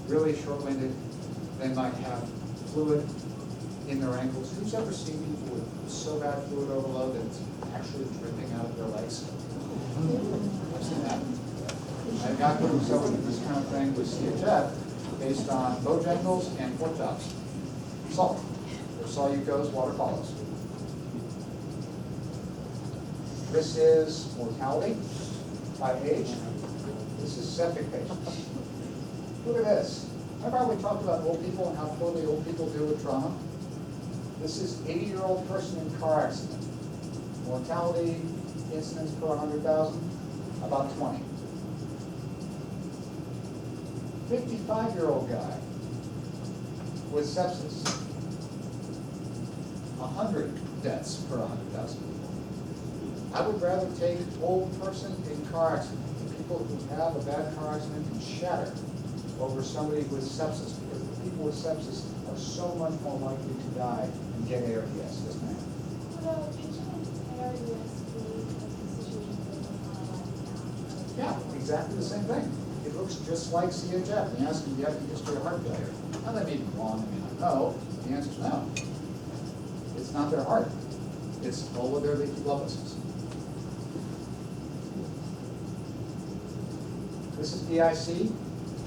really short-winded. They might have fluid in their ankles. Who's ever seen people with so bad fluid overload that it's actually dripping out of their legs? I've seen that. I got to myself with this kind of thing with CHF based on Bojangles and pork chops. Salt. Where solute goes, water follows. This is mortality by age. This is septic patients. Look at this. Remember we talked about old people and how poorly old people deal with trauma? This is 80-year-old person in car accident. Mortality incidents per 100,000, about 20. 55-year-old guy with sepsis. 100 deaths per 100,000 people. I would rather take old person in car accident. The people who have a bad car accident can shatter over somebody with sepsis, because the people with sepsis are so much more likely to die and get ARDS. Yes, ma'am. Well, patient with ARDS really is a situation where they want to lie down. Yeah, exactly the same thing. It looks just like CHF. And you ask them, do you have a history of heart failure? Now, that may be wrong. I mean, no. The answer is no. It's not their heart. It's all of their leaky blood vessels. This is DIC,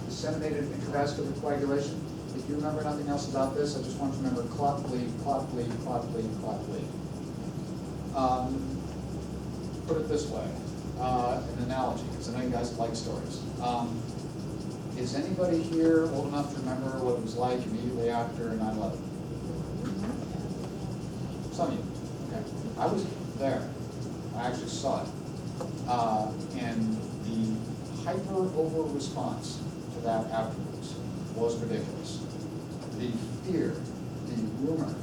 disseminated intravascular coagulation. If you remember nothing else about this, I just want you to remember clot, bleed, clot, bleed, clot, bleed, clot, bleed. Put it this way, an analogy, because I know you guys like stories. Is anybody here old enough to remember what it was like immediately after 9/11? Some of you. Okay. I was there. I actually saw it. And the hyper-over response to that afterwards was ridiculous. The fear, the rumor,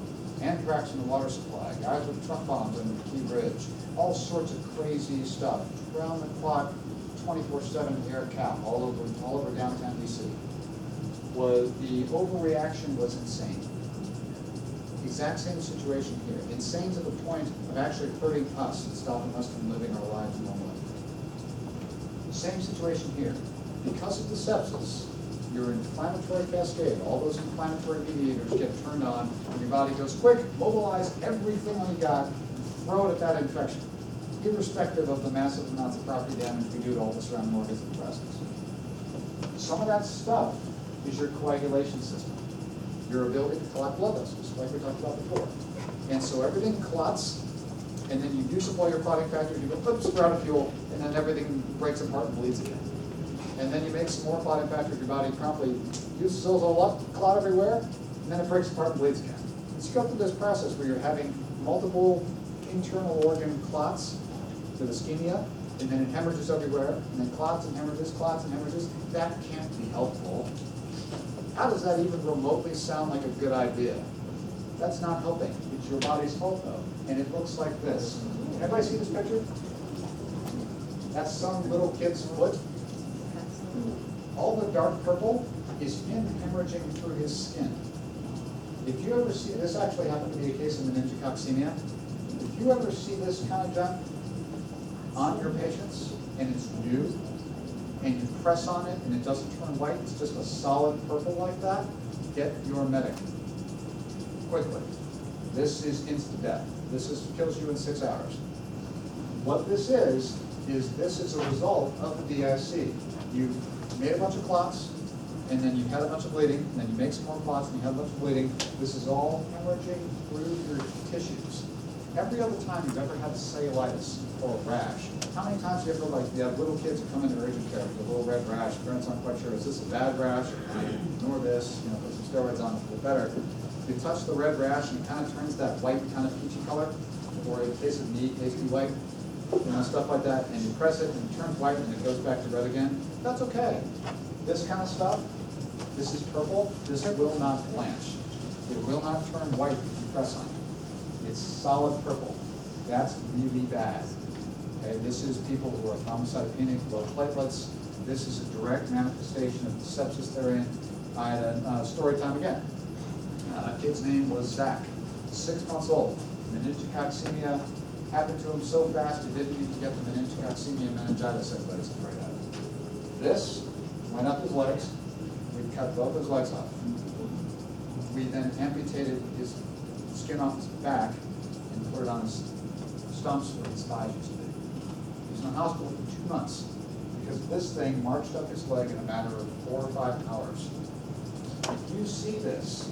anthrax in the water supply, guys with truck bombs under the Key Bridge, all sorts of crazy stuff, round the clock, 24/7 air cap all over downtown DC. The overreaction was insane. Exact same situation here. Insane to the point of actually hurting us and stopping us from living our lives normally. Same situation here. Because of the sepsis, your inflammatory cascade, all those inflammatory mediators get turned on, and your body goes, quick, mobilize everything you got, throw it at that infection, irrespective of the massive amounts of property damage we do to all the surrounding organs and vessels. Some of that stuff is your coagulation system, your ability to collect blood vessels, like we talked about before. And so everything clots, and then you use up all your clotting factors, you go, oops, we're out of fuel, and then everything breaks apart and bleeds again. And then you make some more clotting factors, your body promptly uses those all up, clot everywhere, and then it breaks apart and bleeds again. So you go through this process where you're having multiple internal organ clots with ischemia, and then it hemorrhages everywhere, and then clots and hemorrhages, clots and hemorrhages. That can't be helpful. How does that even remotely sound like a good idea? That's not helping. It's your body's fault, though. And it looks like this. Everybody see this picture? That's some little kid's foot. All the dark purple is him hemorrhaging through his skin. If you ever see, this actually happened to be a case of meningococcemia. If you ever see this kind of junk on your patients, and it's new, and you press on it and it doesn't turn white, it's just a solid purple like that, get your medic quickly. This is instant death. This kills you in 6 hours. What this is this is a result of the DIC. You've made a bunch of clots, and then you've had a bunch of bleeding, and then you make some more clots, and you have a bunch of bleeding. This is all hemorrhaging through your tissues. Every other time you've ever had cellulitis or a rash, how many times have you ever, you have little kids who come into urgent care with a little red rash, parents aren't quite sure, is this a bad rash, or can I ignore this, put some steroids on it, feel better. You touch the red rash and it kind of turns that white kind of peachy color, or in the case of knee, pasty white, stuff like that, and you press it and it turns white and it goes back to red again. That's okay. This kind of stuff, this is purple, this will not blanch. It will not turn white if you press on it. It's solid purple. That's really bad. Okay, this is people who are thrombocytopenic, low platelets. This is a direct manifestation of the sepsis they're in. I had a story time again. A kid's name was Zach, 6 months old. Meningococcemia happened to him so fast he didn't even get the meningococcemia meningitis everybody's afraid of. This went up his legs. We cut both his legs off. We then amputated his skin off his back and put it on his stumps where his thighs used to be. He was in the hospital for 2 months because this thing marched up his leg in a matter of 4 or 5 hours. If you see this,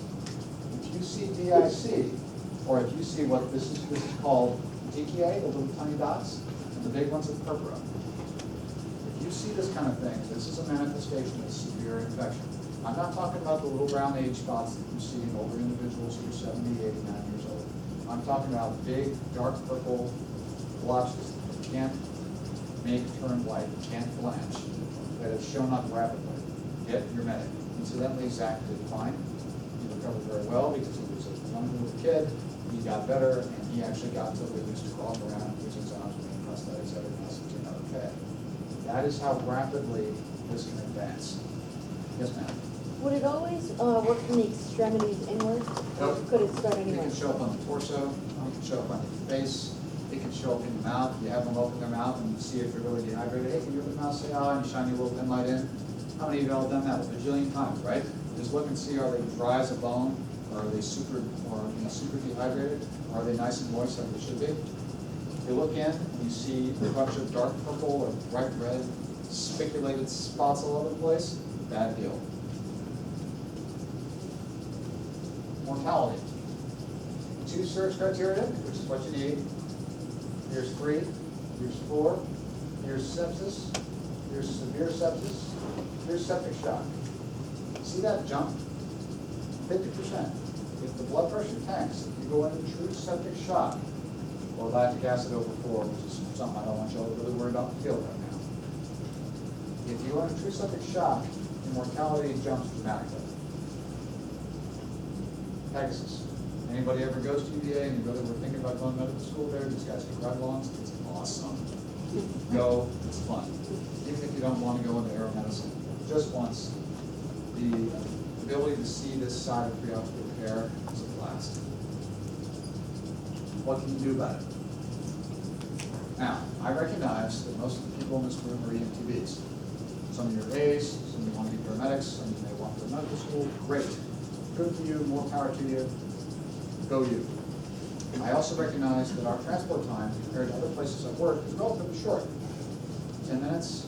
if you see DIC, or if you see what this is called DKA, the little tiny dots, and the big ones are purpura. If you see this kind of thing, this is a manifestation of severe infection. I'm not talking about the little brown age spots that you see in older individuals who are 70, 80, 90 years old. I'm talking about big, dark purple blotches that can't make turn white, can't blanch, that have shown up rapidly. Get your medic. Incidentally, Zach did fine. He recovered very well because he was a young little kid. He got better, and he actually got to where he used to crawl around, use his arms, and prosthetics, everything else turned out okay. That is how rapidly this can advance. Yes, ma'am? Would it always work from the extremities inward? Or Nope. could it start It anywhere? can show up on the torso, it can show up on your face, it can show up in the mouth. You have them open their mouth and see if they're really dehydrated. Hey, can you open the mouth, say ah, and shine your little pen light in? How many of y'all have done that? A bajillion times, right? Just look and see, are they dry as a bone, or are they super dehydrated, or are they nice and moist like they should be? You look in, and you see a bunch of dark purple or bright red spiculated spots all over the place. Bad deal. Mortality. 2 search criteria, which is what you need. Here's 3, here's 4, here's sepsis, here's severe sepsis, here's septic shock. See that jump? 50%. If the blood pressure tanks, if you go into true septic shock, or lactic acid over 4, which is something I don't want y'all to really worry about the field right now. If you are in true septic shock, your mortality jumps dramatically. Pegasus. Anybody ever goes to UVA and you really were thinking about going to medical school there? These guys can ride longs. It's awesome. Go. It's fun. Even if you don't want to go into aeromedicine, just once. The ability to see this side of preoperative care is a blast. What can you do about it? Now, I recognize that most of the people in this room are EMTBs. Some of you are A's, some of you want to be paramedics, some of you may want to go to medical school. Great. Good for you, more power to you. Go you. I also recognize that our transport time compared to other places I've worked is relatively short. 10 minutes,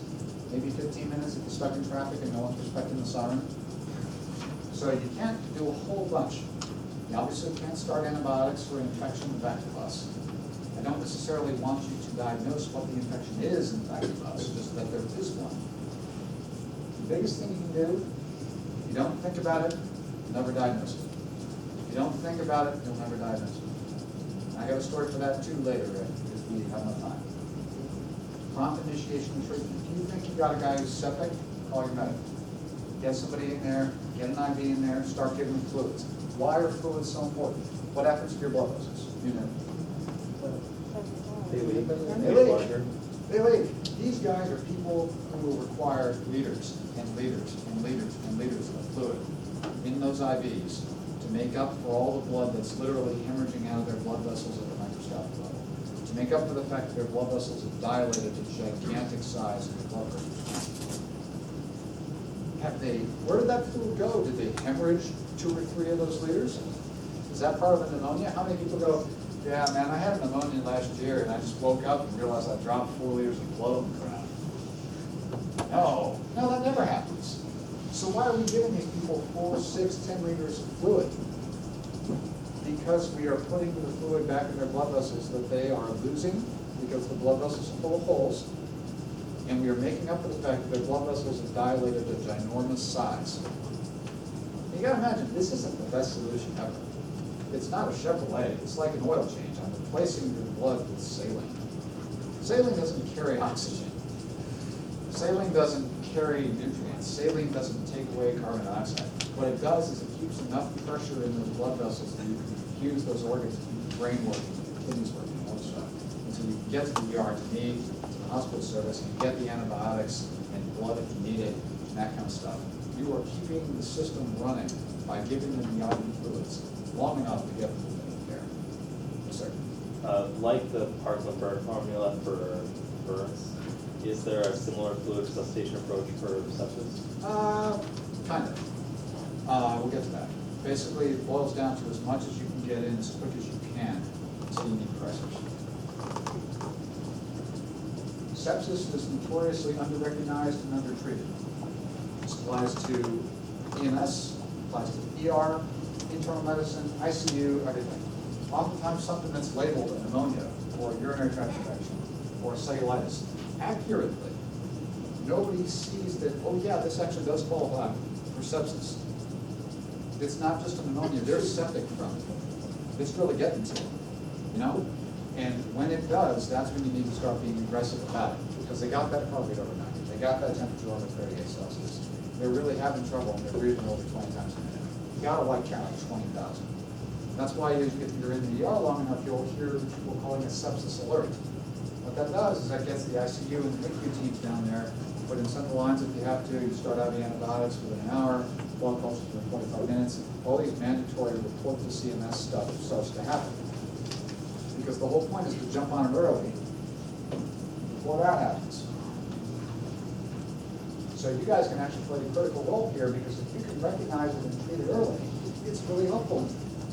maybe 15 minutes if you're stuck in traffic and no one's respecting the siren. So you can't do a whole bunch. You obviously can't start antibiotics for an infection in the back of the bus. I don't necessarily want you to diagnose what the infection is in the back of the bus, just that there is one. The biggest thing you can do, if you don't think about it, you'll never diagnose it. If you don't think about it, you'll never diagnose it. I have a story for that too later, if we have enough time. Prompt initiation of treatment. If you think you've got a guy who's septic, call your medic. Get somebody in there, get an IV in there, start giving them fluids. Why are fluids so important? What happens to your blood vessels? You know. They leak. They leak. They leak. These guys are people who will require liters and liters and liters and liters of fluid in those IVs to make up for all the blood that's literally hemorrhaging out of their blood vessels at the microscopic level. To make up for the fact that their blood vessels have dilated to gigantic size in the blood pressure. Where did that fluid go? Did they hemorrhage 2 or 3 of those liters? Is that part of a pneumonia? How many people go, yeah, man, I had a pneumonia last year and I just woke up and realized I dropped 4 liters of blood on the ground? No, that never happens. So why are we giving these people 4, 6, 10 liters of fluid? Because we are putting the fluid back in their blood vessels that they are losing because the blood vessels are full of holes. And we are making up for the fact that their blood vessels have dilated to ginormous size. You gotta imagine, this isn't the best solution ever. It's not a Chevrolet, it's like an oil change. I'm replacing your blood with saline. Saline doesn't carry oxygen. Saline doesn't carry nutrients. Saline doesn't take away carbon dioxide. What it does is it keeps enough pressure in those blood vessels that you can infuse those organs, keep the brain working, the kidneys working, all this stuff. Until you get to the ER to need the hospital service and get the antibiotics and blood if you need it, and that kind of stuff. You are keeping the system running by giving them the IV fluids long enough to get them to care. Yes, sir. Like the Parkland burn formula for burns, is there a similar fluid resuscitation approach for sepsis? Kind of. Basically, it boils down to as much as you can get in as quick as you can until you need pressures. Sepsis is notoriously under-recognized and under-treated. This applies to EMS, applies to ER, internal medicine, ICU, everything. Oftentimes something that's labeled a pneumonia or a urinary tract infection or cellulitis, accurately, nobody sees that, oh yeah, this actually does qualify for sepsis. It's not just a pneumonia, there's septic from it. It's really getting to it, you know? And when it does, that's when you need to start being aggressive about it, because they got that heart rate over 90, they got that temperature over 38 Celsius. They're really having trouble and they're breathing over 20 times a minute. You gotta like count 20,000. That's why if you're in the ER long enough, you'll hear people calling it sepsis alert. What that does is that gets the ICU and the NICU teams down there, put in central lines if you have to, you start out the antibiotics within an hour, blood cultures within 45 minutes. All these mandatory report to CMS stuff starts to happen. Because the whole point is to jump on it early before that happens. So you guys can actually play a critical role here, because if you can recognize it and treat it early, it's really helpful.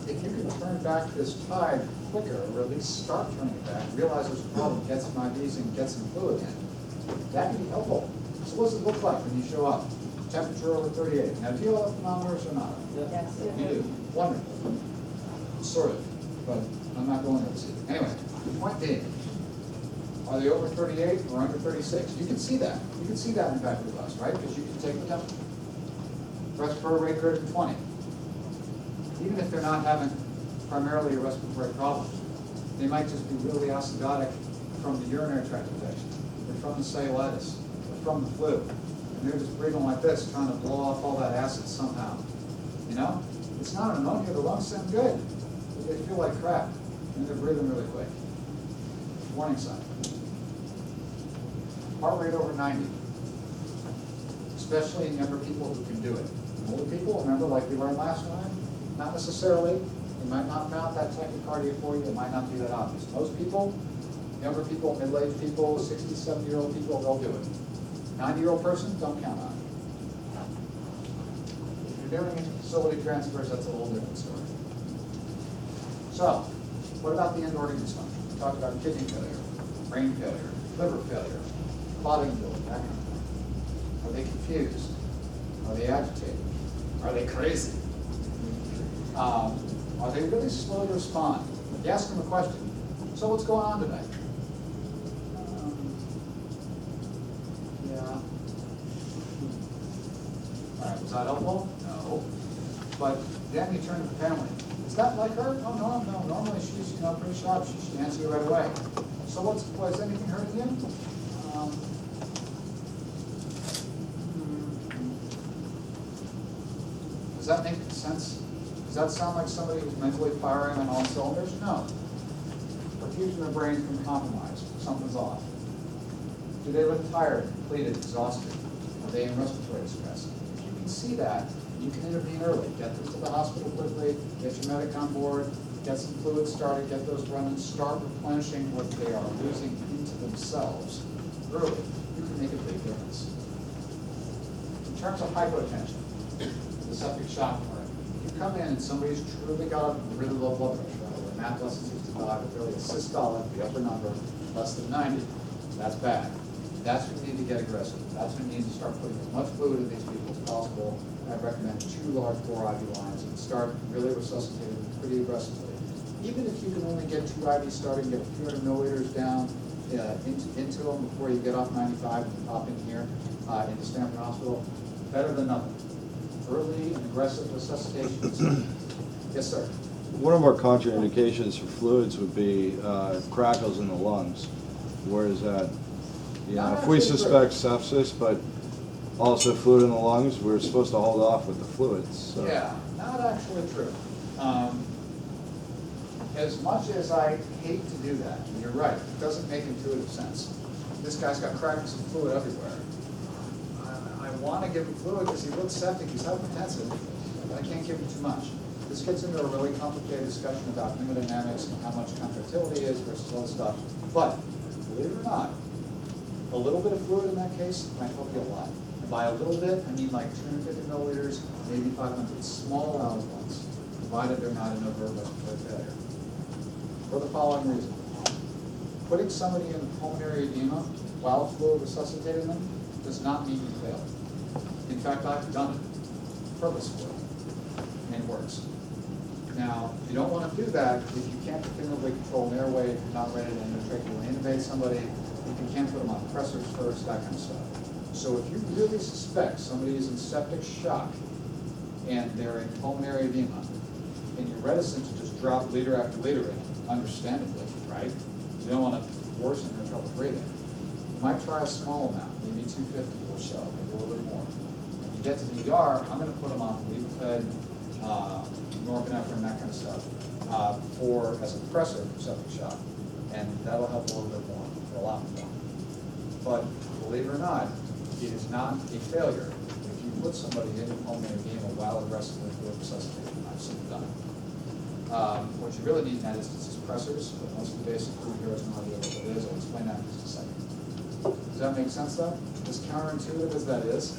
If you can turn back this tide quicker, or at least start turning it back, realize there's a problem, get some IVs and get some fluid in, that can be helpful. So what does it look like when you show up? Temperature over 38. Now, do you all have thermometers or not? Yes. You do. Wonderful. Sort of, but I'm not going to see. Anyway, the point being, are they over 38 or under 36? You can see that. You can see that in fact with us, right? Because you can take the temperature. Respiratory rate greater than 20. Even if they're not having primarily a respiratory problem, they might just be really acidotic from the urinary tract infection, or from the cellulitis, or from the flu. And they're just breathing like this, trying to blow off all that acid somehow. You know? It's not a pneumonia, the lungs sound good, but they feel like crap, and they're breathing really quick. Warning sign. Heart rate over 90, especially in younger people who can do it. Older people, remember, like we learned last time, not necessarily. It might not mount that tachycardia for you. It might not be that obvious. Most people, younger people, middle-aged people, 60, 70-year-old people, they'll do it. 90-year-old person, don't count on it. If you're doing facility transfers, that's a whole different story. So, what about the end organ dysfunction? We talked about kidney failure, brain failure, liver failure, clotting building, that kind of thing. Are they confused? Are they agitated? Are they crazy? Are they really slow to respond? You ask them a question. So what's going on tonight? Yeah. All right, was that helpful? No. But then you turn to the family. Is that like her? Oh, no. Normally she's, pretty sharp. She should answer you right away. So was anything hurting you? Does that make sense? Does that sound like somebody who's mentally firing on all cylinders? No. Perfusion of the brain's been compromised. Something's off. Do they look tired, depleted, exhausted? Are they in respiratory distress? If you can see that, you can intervene early. Get them to the hospital quickly, get your medic on board, get some fluids started, get those running, start replenishing what they are losing into themselves early. You can make a big difference. In terms of hypotension, the septic shock part, if you come in and somebody's truly got a really low blood pressure, or a MAP less than 65, or really a systolic, the upper number, less than 90, that's bad. That's when you need to get aggressive. That's when you need to start putting as much fluid in these people as possible. I recommend 2 large bore IV lines and start really resuscitating pretty aggressively. Even if you can only get 2 IVs starting, get a few hundred milliliters down into them before you get off 95 and pop in here into Stanford Hospital, better than nothing. Early and aggressive resuscitation. Yes, sir. One of our contraindications for fluids would be crackles in the lungs. Where is that? If we suspect sepsis, but also fluid in the lungs, we're supposed to hold off with the fluids. So. Yeah, not actually true. As much as I hate to do that, and you're right, it doesn't make intuitive sense. This guy's got crackles and fluid everywhere. I want to give him fluid because he looks septic, he's hypertensive, but I can't give him too much. This gets into a really complicated discussion about hemodynamics and how much contractility is versus other stuff. But, believe it or not, a little bit of fluid in that case might help you a lot. And by a little bit, I mean like 250 milliliters, maybe 500, small loud ones, provided they're not an overt respiratory failure. For the following reason. Putting somebody in pulmonary edema while fluid resuscitating them does not mean you failed. In fact, I've done it purposefully, and it works. Now, you don't want to do that if you can't definitively control an airway, if you're not ready to endotracheally intubate somebody, if you can't put them on pressors first, that kind of stuff. So if you really suspect somebody is in septic shock and they're in pulmonary edema, and you're reticent to just drop liter after liter in, understandably, right? You don't want to worsen their trouble breathing. You might try a small amount, maybe 250 or so, maybe a little bit more. When you get to the ER, I'm going to put them on Levophed, norepinephrine, that kind of stuff, as a pressor for septic shock, and that'll help a little bit more, a lot more. But believe it or not, it is not a failure if you put somebody in pulmonary edema while aggressively fluid resuscitating. I've seen it done. What you really need in that instance is pressors, but most of the basic food here is not idea what it is. I'll explain that in just a second. Does that make sense though? As counterintuitive as that is,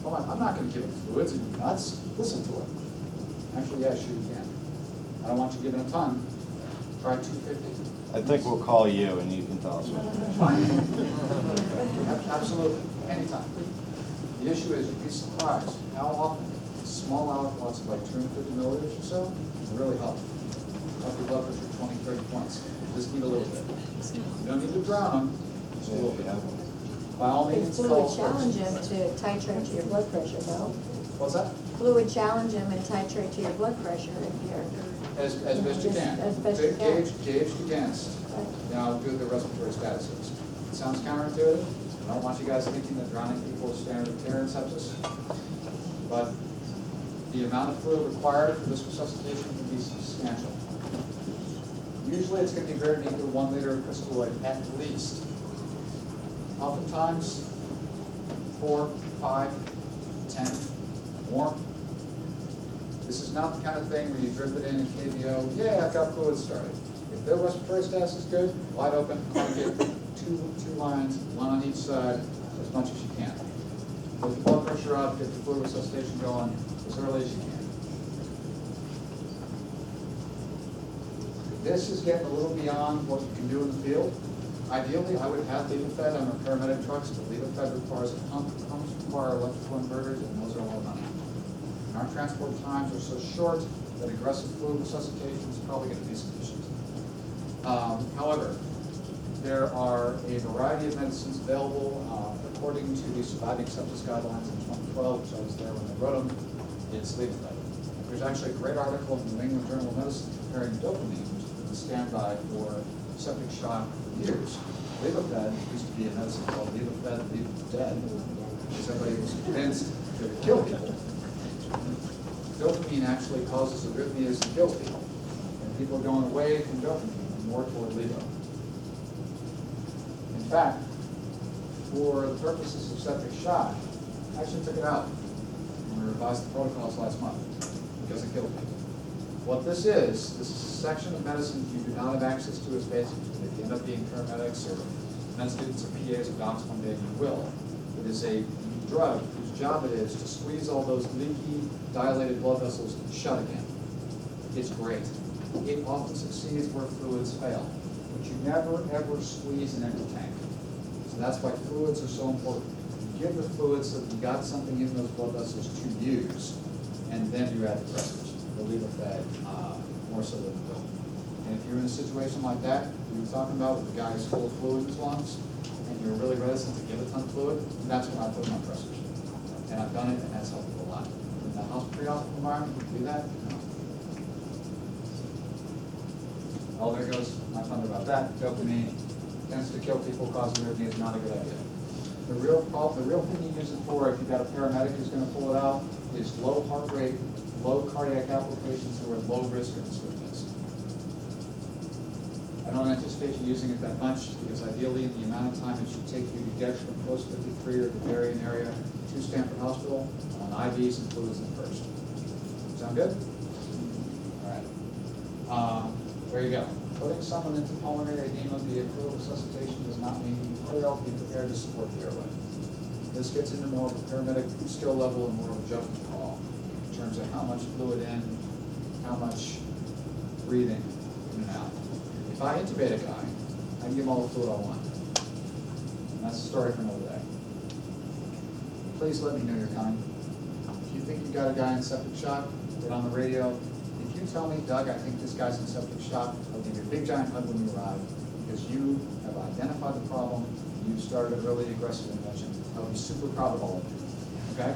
well, I'm not going to give it fluids. Are you nuts? Listen to it. Actually, yeah, sure you can. I don't want you giving a ton. Try 250. I think we'll call you and you can tell us what. Fine. Absolutely, anytime. The issue is you'd be surprised how often small aliquots of like 250 milliliters or so will really help. Help your blood pressure 20, 30 points. You just need a little bit. You don't need to drown them, just a little bit. By all means, Fluid challenge him to titrate to your blood pressure, though. What's that? Fluid challenge him and titrate to your blood pressure if you're. As best you can. As best you can. Gauged against, how good the respiratory status is. It sounds counterintuitive. I don't want you guys thinking that drowning people is standard of care in sepsis. But the amount of fluid required for this resuscitation can be substantial. Usually it's going to be very near to 1 liter of crystalloid at least. Oftentimes 4, 5, 10 more. This is not the kind of thing where you drip it in and KBO, yeah, I've got fluid started. If their respiratory status is good, wide open, conjugate, two lines, one on each side, as much as you can. Put the blood pressure up, get the fluid resuscitation going as early as you can. This is getting a little beyond what you can do in the field. Ideally, I would have Levophed on our paramedic trucks, but Levophed requires a pump. Pumps require electrical inverters, and those are all done. And our transport times are so short that aggressive fluid resuscitation is probably going to be sufficient. However, there are a variety of medicines available according to the surviving sepsis guidelines in 2012, which I was there when they wrote them. It's Levophed. There's actually a great article in the New England Journal of Medicine comparing dopamine, which has been a standby for septic shock for years. Levophed used to be a medicine called Levophed, leave dead, because everybody was convinced it would kill people. Dopamine actually causes arrhythmias and kill people. And people are going away from dopamine and more toward levo. In fact, for the purposes of septic shock, I actually took it out when we revised the protocols last month because it killed people. What this is a section of medicine you do not have access to as basic. If you end up being paramedics or med students or PAs or docs one day, you will. It is a drug whose job it is to squeeze all those leaky, dilated blood vessels shut again. It's great. It often succeeds where fluids fail, but you never ever squeeze an empty tank. So that's why fluids are so important. You give the fluids so that you got something in those blood vessels to use, and then you add the pressors. The Levophed, more so than the pill. And if you're in a situation like that, we were talking about with the guy who's full of fluid in his lungs, and you're really reticent to give a ton of fluid, that's when I put my pressors. And I've done it, and that's helped a lot. In the pre-hospital environment, we do that? No. Oh, there goes my thunder about that. Dopamine tends to kill people, cause arrhythmia is not a good idea. The real thing you use it for, if you've got a paramedic who's going to pull it out, is low heart rate, low cardiac applications who are low risk of arrhythmias. I don't anticipate you using it that much because ideally the amount of time it should take you to get from post 53 or the Darien area to Stanford Hospital on IVs and fluids in first. Sound good? All right. There you go. Putting someone into pulmonary edema via fluid resuscitation does not mean you fail. Be prepared to support the airway. This gets into more of a paramedic skill level and more of a judgment call in terms of how much fluid in, how much breathing in and out. If I intubate a guy, I can give him all the fluid I want. And that's a story for another day. Please let me know you're coming. If you think you got a guy in septic shock, get on the radio. If you tell me, Doug, I think this guy's in septic shock, I'll give you a big giant hug when you arrive, because you have identified the problem, you started an early aggressive intervention. I'll be super proud of all of you, okay?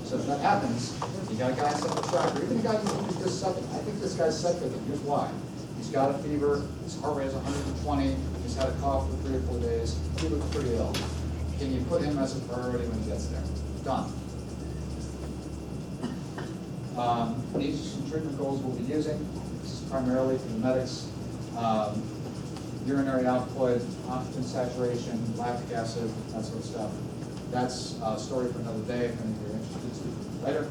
So if that happens, you got a guy in septic shock, or even a guy who's just septic, I think this guy's septic, and here's why. He's got a fever, his heart rate is 120, he's had a cough for 3 or 4 days, he looks pretty ill. Can you put him as a priority when he gets there? Done. These are some treatment goals we'll be using. This is primarily for the medics. Urinary output, oxygen saturation, lactic acid, that sort of stuff. That's a story for another day if any of you are interested to later.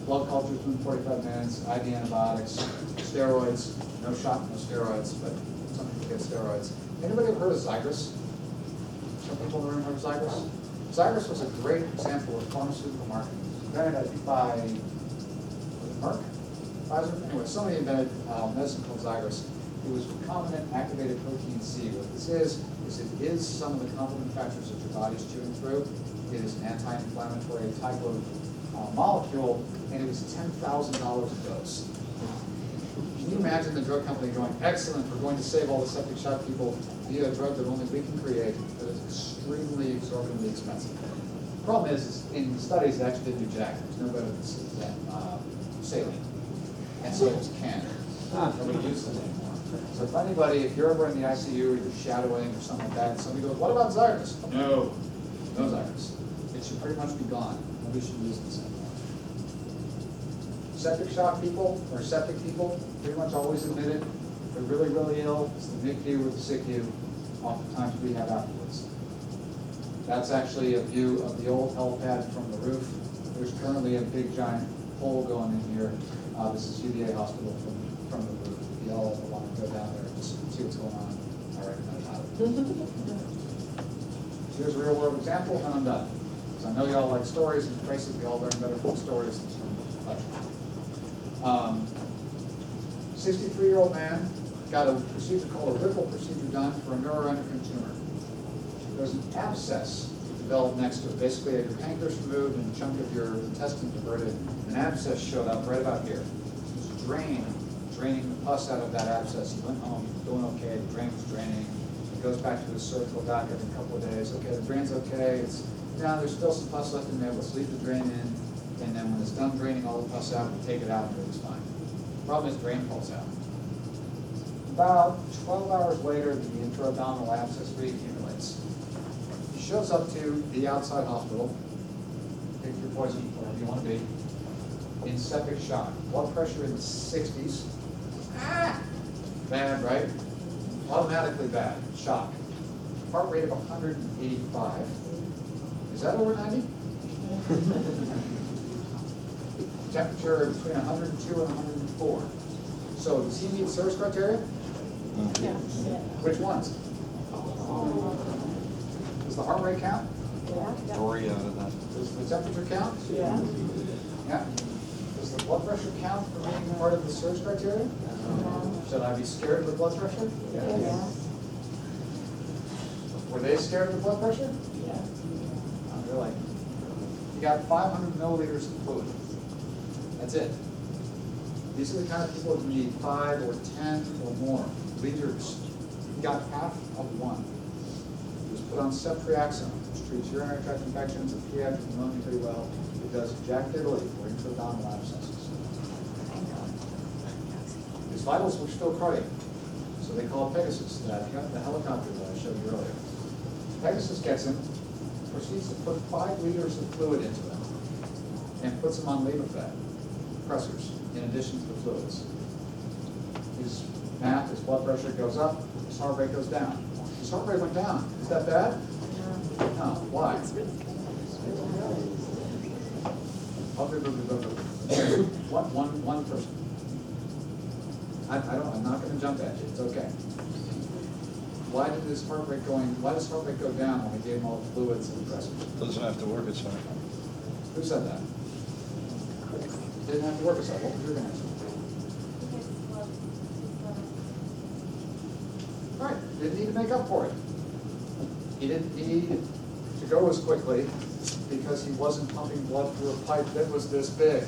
Blood cultures within 45 minutes, IV antibiotics, steroids, no shot, no steroids, but some people get steroids. Anybody ever heard of Zygris? Some people in the room heard of Zygris? Zygris was a great example of pharmaceutical marketing. Invented, I think, by, was it Merck? Pfizer? Anyway, somebody invented medicine called Zygris. It was recombinant activated protein C. What this is it is some of the complement factors that your body's chewing through. It is an anti-inflammatory type of molecule, and it was $10,000 a dose. Can you imagine the drug company going, excellent, we're going to save all the septic shock people via a drug that only we can create that is extremely exorbitantly expensive. The problem is in studies, it actually didn't do jack. There's no better than saline. And so it was canned. Nobody uses it anymore. So if anybody, if you're ever in the ICU or you're shadowing or something like that, and somebody goes, what about Zyrus? No Zyrus. It should pretty much be gone. Nobody should use this anymore. Septic shock people, or septic people, pretty much always admitted. If they're really, really ill, it's the NICU or the SICU. Oftentimes we have afterwards. That's actually a view of the old helipad from the roof. There's currently a big giant hole going in here. This is UVA Hospital from the roof. If y'all ever want to go down there and just see what's going on, I recommend it. Here's a real world example, and I'm done. Because I know y'all like stories, and basically we all learn better from stories than from lecture. 63-year-old man got a procedure called a Ripple procedure done for a neuroendocrine tumor. There's an abscess that developed next to it. Basically, your pancreas removed and a chunk of your intestine diverted. An abscess showed up right about here. It was draining the pus out of that abscess. He went home, he was doing okay, the drain was draining. He goes back to his surgical doc every couple of days. Okay, the drain's okay. There's still some pus left in there. Let's leave the drain in. And then when it's done draining all the pus out, we take it out and everything's fine. The problem is drain falls out. About 12 hours later, the intra-abdominal abscess reaccumulates. He shows up to the outside hospital, pick your poison, wherever you want to be, in septic shock. Blood pressure in the 60s. Bad, right? Automatically bad. Shock. Heart rate of 185. Is that over 90? Temperature between 102 and 104. So does he meet service criteria? Yeah. Which ones? Does the heart rate count? Yeah. 3 out of that. Does the temperature count? Yeah. Yeah. Does the blood pressure count for being part of the service criteria? Should I be scared of the blood pressure? Yeah. Were they scared of the blood pressure? Yeah. Not really. You got 500 milliliters of fluid. That's it. These are the kind of people who need 5 or 10 or more liters. You got half of one. Just put on ceftriaxone, which treats urinary tract infections and pediatric pneumonia pretty well. It does Jack Diddley for intra-abdominal abscesses. His vitals were still cardiac, so they call it Pegasus, the helicopter that I showed you earlier. Pegasus gets him, proceeds to put 5 liters of fluid into him, and puts him on Levophed pressors in addition to the fluids. His math, his blood pressure goes up, his heart rate goes down. His heart rate went down. Is that bad? No. Why? One person. I'm not going to jump at you. It's okay. why does heart rate go down when we gave him all the fluids and dressing? Doesn't have to work its way. Who said that? Didn't have to work aside. What was your answer? Because, well, it's, Right, didn't need to make up for it. He didn't need to go as quickly because he wasn't pumping blood through a pipe that was this big.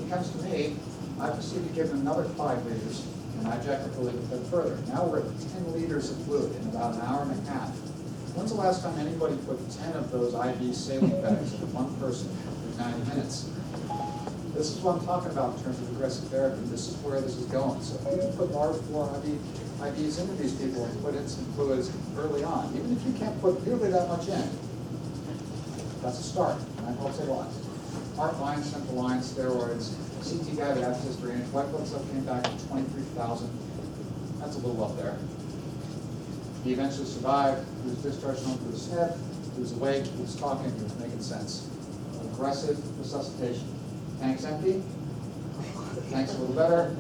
He comes to me, I proceed to give him another 5 liters, and I jack the fluid a bit further. Now we're at 10 liters of fluid in about an hour and a half. When's the last time anybody put 10 of those IV saline bags in one person for 90 minutes? This is what I'm talking about in terms of aggressive therapy. This is where this is going. So if you can put large floor IVs into these people and put in some fluids early on, even if you can't put nearly that much in, that's a start, and that helps a lot. Heart lines, central lines, steroids, CT guided access drainage, white blood cell came back at 23,000. That's a little up there. He eventually survived. He was discharged home through the SNF. He was awake. He was talking. He was making sense. Aggressive resuscitation. Tanks empty. Tanks a little better.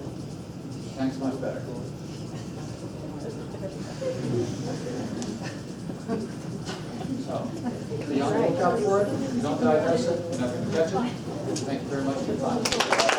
Tanks much better. So, be on the lookout for it. If you don't diagnose it, you're not going to catch it. Thank you very much for your time.